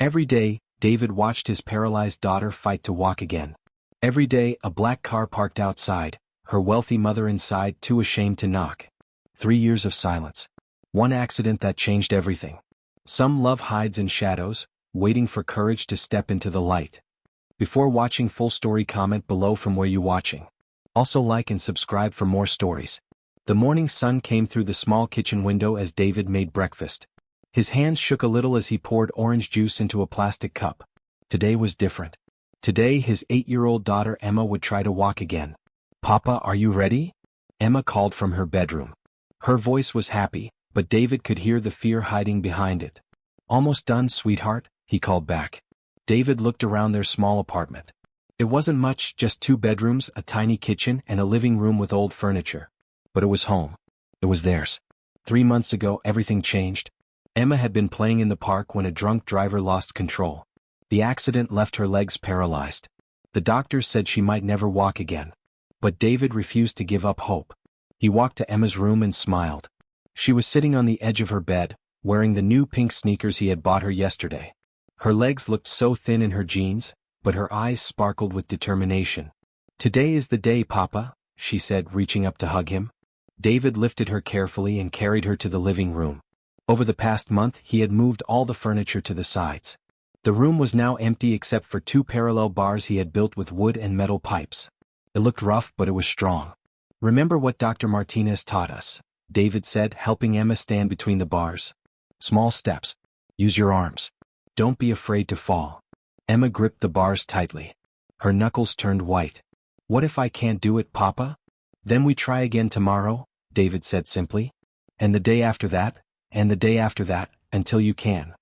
Every day, David watched his paralyzed daughter fight to walk again. Every day, a black car parked outside, her wealthy mother inside too ashamed to knock. 3 years of silence. One accident that changed everything. Some love hides in shadows, waiting for courage to step into the light. Before watching full story, comment below from where you watching. Also like and subscribe for more stories. The morning sun came through the small kitchen window as David made breakfast. His hands shook a little as he poured orange juice into a plastic cup. Today was different. Today his 8-year-old daughter Emma would try to walk again. "Papa, are you ready?" Emma called from her bedroom. Her voice was happy, but David could hear the fear hiding behind it. "Almost done, sweetheart," he called back. David looked around their small apartment. It wasn't much, just 2 bedrooms, a tiny kitchen, and a living room with old furniture. But it was home. It was theirs. 3 months ago, everything changed. Emma had been playing in the park when a drunk driver lost control. The accident left her legs paralyzed. The doctors said she might never walk again. But David refused to give up hope. He walked to Emma's room and smiled. She was sitting on the edge of her bed, wearing the new pink sneakers he had bought her yesterday. Her legs looked so thin in her jeans, but her eyes sparkled with determination. "Today is the day, Papa," she said, reaching up to hug him. David lifted her carefully and carried her to the living room. Over the past month, he had moved all the furniture to the sides. The room was now empty except for 2 parallel bars he had built with wood and metal pipes. It looked rough, but it was strong. "Remember what Dr. Martinez taught us," David said, helping Emma stand between the bars. "Small steps. Use your arms. Don't be afraid to fall." Emma gripped the bars tightly. Her knuckles turned white. "What if I can't do it, Papa?" "Then we try again tomorrow," David said simply. "And the day after that, and the day after that, until you can."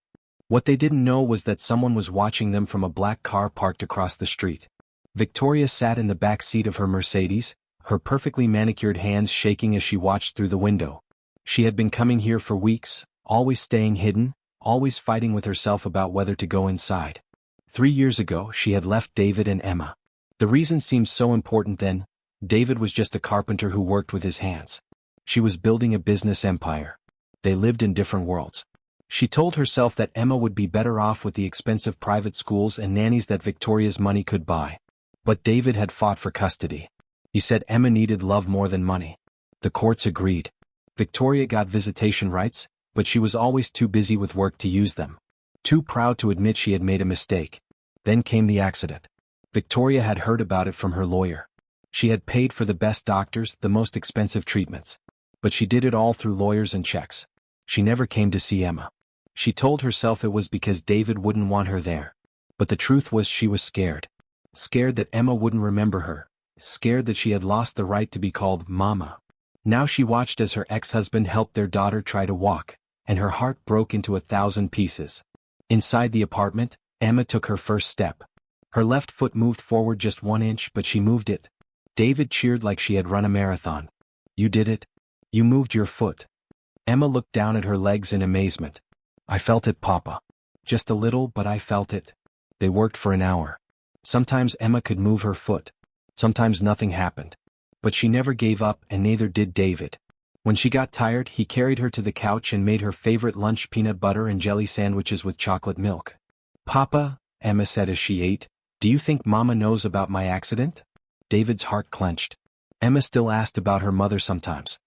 What they didn't know was that someone was watching them from a black car parked across the street. Victoria sat in the back seat of her Mercedes, her perfectly manicured hands shaking as she watched through the window. She had been coming here for weeks, always staying hidden, always fighting with herself about whether to go inside. 3 years ago, she had left David and Emma. The reason seemed so important then. David was just a carpenter who worked with his hands. She was building a business empire. They lived in different worlds. She told herself that Emma would be better off with the expensive private schools and nannies that Victoria's money could buy. But David had fought for custody. He said Emma needed love more than money. The courts agreed. Victoria got visitation rights, but she was always too busy with work to use them. Too proud to admit she had made a mistake. Then came the accident. Victoria had heard about it from her lawyer. She had paid for the best doctors, the most expensive treatments. But she did it all through lawyers and checks. She never came to see Emma. She told herself it was because David wouldn't want her there. But the truth was she was scared. Scared that Emma wouldn't remember her. Scared that she had lost the right to be called Mama. Now she watched as her ex-husband helped their daughter try to walk, and her heart broke into 1,000 pieces. Inside the apartment, Emma took her first step. Her left foot moved forward just 1 inch, but she moved it. David cheered like she had run a marathon. "You did it. You moved your foot." Emma looked down at her legs in amazement. "I felt it, Papa. Just a little, but I felt it." They worked for an hour. Sometimes Emma could move her foot. Sometimes nothing happened. But she never gave up, and neither did David. When she got tired, he carried her to the couch and made her favorite lunch, peanut butter and jelly sandwiches with chocolate milk. "Papa," Emma said as she ate, "do you think Mama knows about my accident?" David's heart clenched. Emma still asked about her mother sometimes.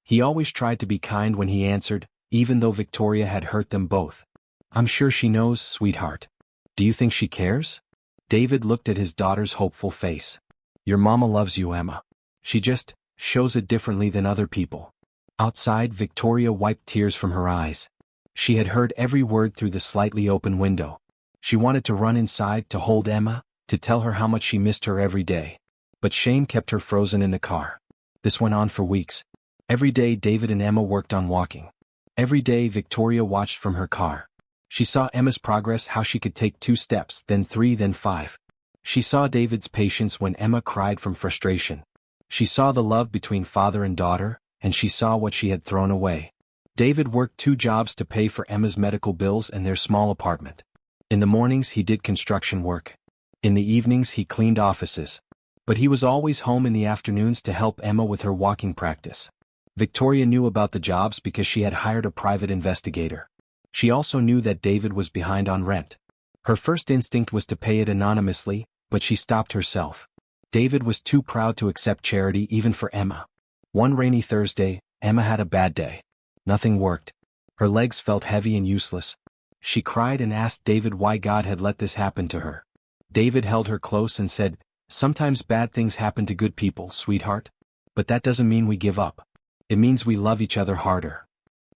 He always tried to be kind when he answered, even though Victoria had hurt them both. "I'm sure she knows, sweetheart. Do you think she cares?" David looked at his daughter's hopeful face. "Your mama loves you, Emma. She just shows it differently than other people." Outside, Victoria wiped tears from her eyes. She had heard every word through the slightly open window. She wanted to run inside, to hold Emma, to tell her how much she missed her every day. But shame kept her frozen in the car. This went on for weeks. Every day David and Emma worked on walking. Every day Victoria watched from her car. She saw Emma's progress, how she could take 2 steps, then 3, then 5. She saw David's patience when Emma cried from frustration. She saw the love between father and daughter, and she saw what she had thrown away. David worked 2 jobs to pay for Emma's medical bills and their small apartment. In the mornings he did construction work. In the evenings he cleaned offices. But he was always home in the afternoons to help Emma with her walking practice. Victoria knew about the jobs because she had hired a private investigator. She also knew that David was behind on rent. Her first instinct was to pay it anonymously, but she stopped herself. David was too proud to accept charity even for Emma. One rainy Thursday, Emma had a bad day. Nothing worked. Her legs felt heavy and useless. She cried and asked David why God had let this happen to her. David held her close and said, "Sometimes bad things happen to good people, sweetheart. But that doesn't mean we give up. It means we love each other harder."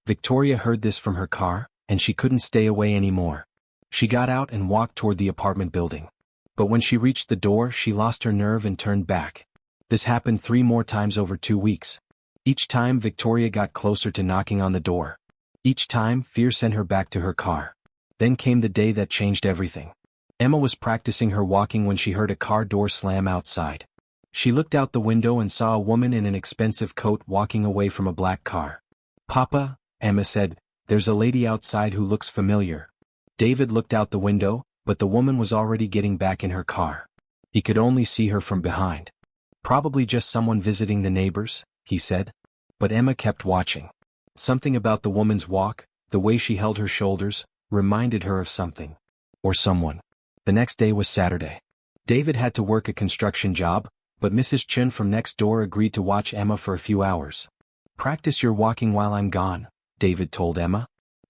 Victoria heard this from her car, and she couldn't stay away anymore. She got out and walked toward the apartment building. But when she reached the door, she lost her nerve and turned back. This happened 3 more times over 2 weeks. Each time Victoria got closer to knocking on the door. Each time, fear sent her back to her car. Then came the day that changed everything. Emma was practicing her walking when she heard a car door slam outside. She looked out the window and saw a woman in an expensive coat walking away from a black car. "Papa," Emma said, "there's a lady outside who looks familiar." David looked out the window, but the woman was already getting back in her car. He could only see her from behind. "Probably just someone visiting the neighbors," he said. But Emma kept watching. Something about the woman's walk, the way she held her shoulders, reminded her of something. Or someone. The next day was Saturday. David had to work a construction job, but Mrs. Chen from next door agreed to watch Emma for a few hours. "Practice your walking while I'm gone," David told Emma.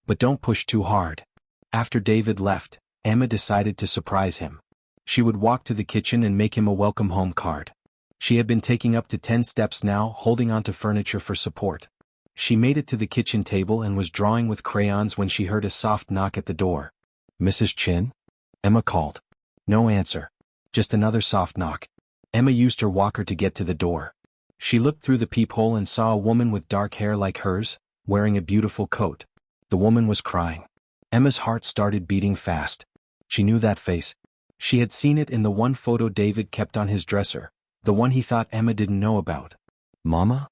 "But don't push too hard." After David left, Emma decided to surprise him. She would walk to the kitchen and make him a welcome home card. She had been taking up to 10 steps now, holding onto furniture for support. She made it to the kitchen table and was drawing with crayons when she heard a soft knock at the door. "Mrs. Chen?" Emma called. No answer. Just another soft knock. Emma used her walker to get to the door. She looked through the peephole and saw a woman with dark hair like hers, wearing a beautiful coat. The woman was crying. Emma's heart started beating fast. She knew that face. She had seen it in the one photo David kept on his dresser, the one he thought Emma didn't know about. "Mama?"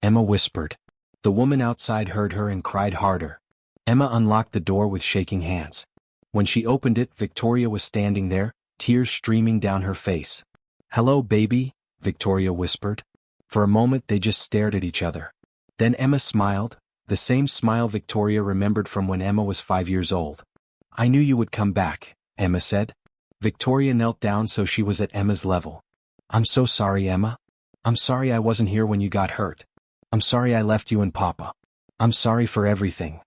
Emma whispered. The woman outside heard her and cried harder. Emma unlocked the door with shaking hands. When she opened it, Victoria was standing there, tears streaming down her face. "Hello, baby," Victoria whispered. For a moment they just stared at each other. Then Emma smiled, the same smile Victoria remembered from when Emma was 5 years old. "I knew you would come back," Emma said. Victoria knelt down so she was at Emma's level. "I'm so sorry, Emma. I'm sorry I wasn't here when you got hurt. I'm sorry I left you and Papa. I'm sorry for everything."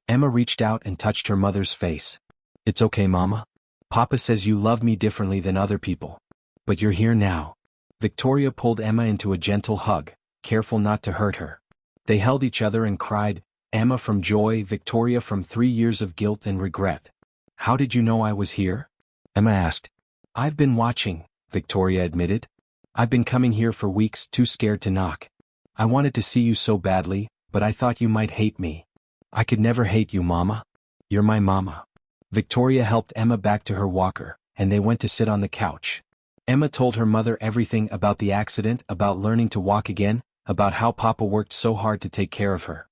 Emma reached out and touched her mother's face. "It's okay, Mama. Papa says you love me differently than other people. But you're here now." Victoria pulled Emma into a gentle hug, careful not to hurt her. They held each other and cried, Emma from joy, Victoria from 3 years of guilt and regret. "How did you know I was here?" Emma asked. "I've been watching," Victoria admitted. "I've been coming here for weeks, too scared to knock. I wanted to see you so badly, but I thought you might hate me." "I could never hate you, Mama. You're my mama." Victoria helped Emma back to her walker, and they went to sit on the couch. Emma told her mother everything about the accident, about learning to walk again, about how Papa worked so hard to take care of her.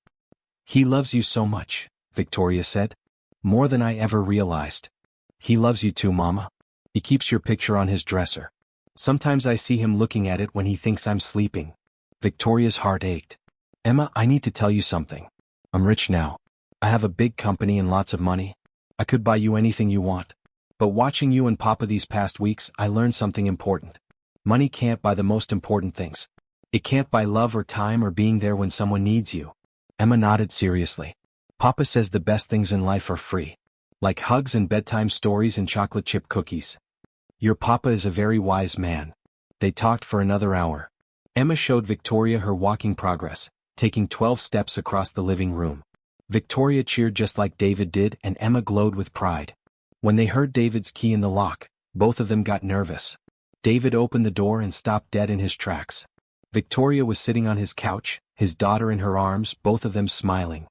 "He loves you so much," Victoria said. "More than I ever realized." "He loves you too, Mama. He keeps your picture on his dresser. Sometimes I see him looking at it when he thinks I'm sleeping." Victoria's heart ached. "Emma, I need to tell you something. I'm rich now. I have a big company and lots of money. I could buy you anything you want. But watching you and Papa these past weeks, I learned something important. Money can't buy the most important things. It can't buy love or time or being there when someone needs you." Emma nodded seriously. "Papa says the best things in life are free. Like hugs and bedtime stories and chocolate chip cookies. Your Papa is a very wise man." They talked for another hour. Emma showed Victoria her walking progress, taking 12 steps across the living room. Victoria cheered just like David did, and Emma glowed with pride. When they heard David's key in the lock, both of them got nervous. David opened the door and stopped dead in his tracks. Victoria was sitting on his couch, his daughter in her arms, both of them smiling.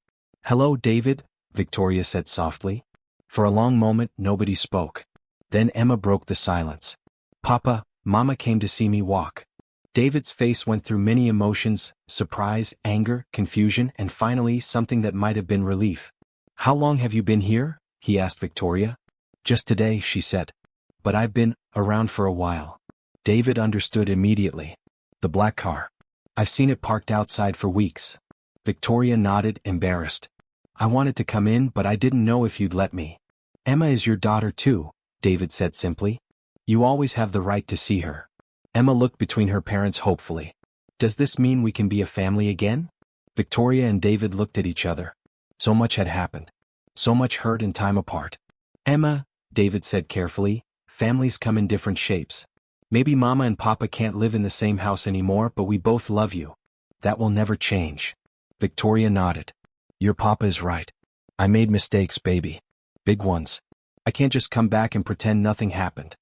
"Hello, David," Victoria said softly. For a long moment nobody spoke. Then Emma broke the silence. "Papa, Mama came to see me walk." David's face went through many emotions, surprise, anger, confusion, and finally something that might have been relief. "How long have you been here?" he asked Victoria. "Just today," she said. "But I've been around for a while." David understood immediately. "The black car. I've seen it parked outside for weeks." Victoria nodded, embarrassed. "I wanted to come in, but I didn't know if you'd let me." Emma is your daughter too, David said simply. You always have the right to see her. Emma looked between her parents hopefully. Does this mean we can be a family again? Victoria and David looked at each other. So much had happened. So much hurt and time apart. Emma, David said carefully, families come in different shapes. Maybe Mama and Papa can't live in the same house anymore, but we both love you. That will never change. Victoria nodded. Your Papa is right. I made mistakes, baby. Big ones. I can't just come back and pretend nothing happened.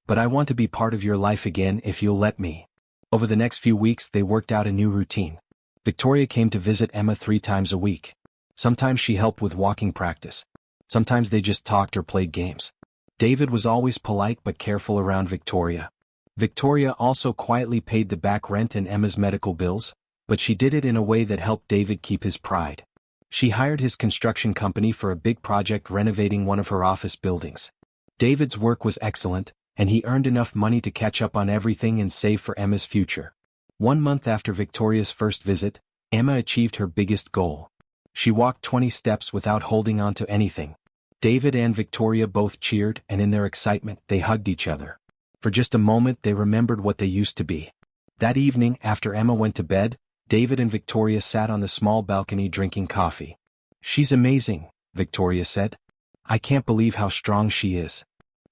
But I want to be part of your life again if you'll let me. Over the next few weeks they worked out a new routine. Victoria came to visit Emma 3 times a week. Sometimes she helped with walking practice. Sometimes they just talked or played games. David was always polite but careful around Victoria. Victoria also quietly paid the back rent and Emma's medical bills, but she did it in a way that helped David keep his pride. She hired his construction company for a big project renovating one of her office buildings. David's work was excellent, and he earned enough money to catch up on everything and save for Emma's future. 1 month after Victoria's first visit, Emma achieved her biggest goal. She walked 20 steps without holding on to anything. David and Victoria both cheered, and in their excitement they hugged each other. For just a moment they remembered what they used to be. That evening, after Emma went to bed, David and Victoria sat on the small balcony drinking coffee. She's amazing, Victoria said. I can't believe how strong she is.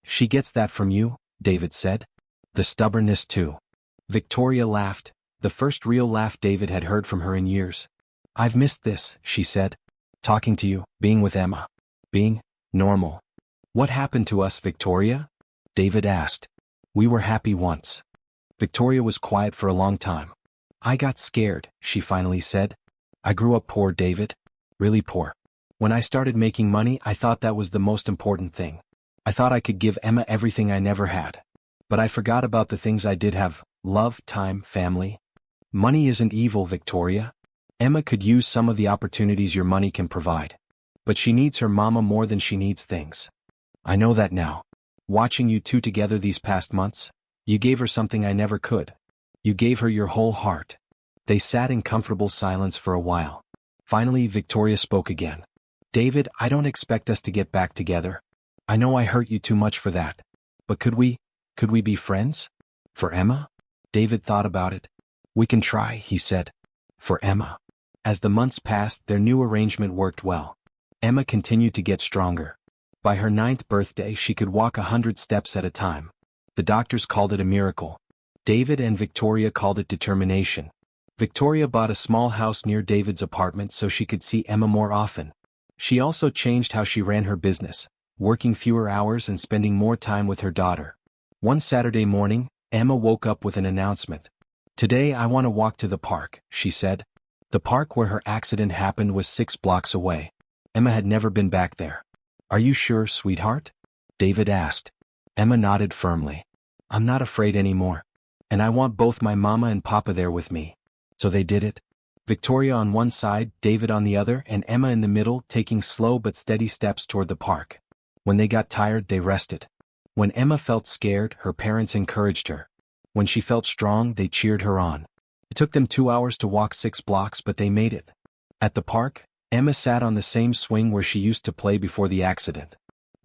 She gets that from you, David said. The stubbornness too. Victoria laughed, the first real laugh David had heard from her in years. I've missed this, she said. Talking to you, being with Emma. Being normal. What happened to us, Victoria? David asked. We were happy once. Victoria was quiet for a long time. I got scared, she finally said. I grew up poor, David. Really poor. When I started making money, I thought that was the most important thing. I thought I could give Emma everything I never had. But I forgot about the things I did have: love, time, family. Money isn't evil, Victoria. Emma could use some of the opportunities your money can provide. But she needs her mama more than she needs things. I know that now. Watching you two together these past months, you gave her something I never could. You gave her your whole heart. They sat in comfortable silence for a while. Finally, Victoria spoke again. David, I don't expect us to get back together. I know I hurt you too much for that. But could we be friends? For Emma? David thought about it. We can try, he said. For Emma. As the months passed, their new arrangement worked well. Emma continued to get stronger. By her 9th birthday, she could walk 100 steps at a time. The doctors called it a miracle. David and Victoria called it determination. Victoria bought a small house near David's apartment so she could see Emma more often. She also changed how she ran her business, working fewer hours and spending more time with her daughter. One Saturday morning, Emma woke up with an announcement. Today I want to walk to the park, she said. The park where her accident happened was 6 blocks away. Emma had never been back there. Are you sure, sweetheart? David asked. Emma nodded firmly. I'm not afraid anymore. And I want both my mama and papa there with me. So they did it. Victoria on one side, David on the other, and Emma in the middle, taking slow but steady steps toward the park. When they got tired, they rested. When Emma felt scared, her parents encouraged her. When she felt strong, they cheered her on. It took them 2 hours to walk 6 blocks, but they made it. At the park, Emma sat on the same swing where she used to play before the accident.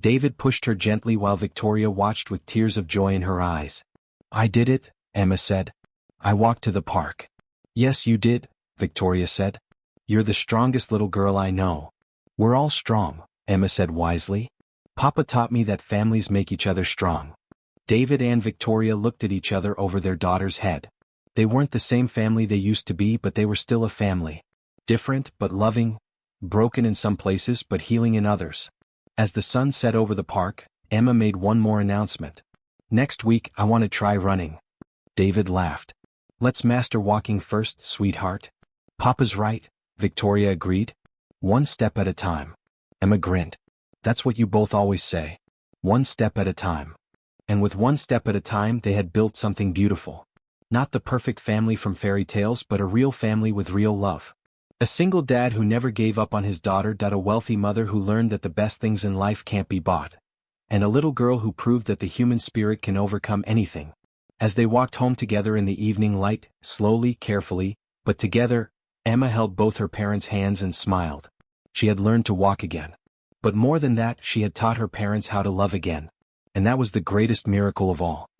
David pushed her gently while Victoria watched with tears of joy in her eyes. I did it, Emma said. I walked to the park. Yes, you did, Victoria said. You're the strongest little girl I know. We're all strong, Emma said wisely. Papa taught me that families make each other strong. David and Victoria looked at each other over their daughter's head. They weren't the same family they used to be, but they were still a family. Different but loving, broken in some places but healing in others. As the sun set over the park, Emma made one more announcement. Next week I want to try running. David laughed. Let's master walking first, sweetheart. Papa's right, Victoria agreed. 1 step at a time. Emma grinned. That's what you both always say. 1 step at a time. And with 1 step at a time they had built something beautiful. Not the perfect family from fairy tales, but a real family with real love. A single dad who never gave up on his daughter, a wealthy mother who learned that the best things in life can't be bought. And a little girl who proved that the human spirit can overcome anything. As they walked home together in the evening light, slowly, carefully, but together, Emma held both her parents' hands and smiled. She had learned to walk again. But more than that, she had taught her parents how to love again. And that was the greatest miracle of all.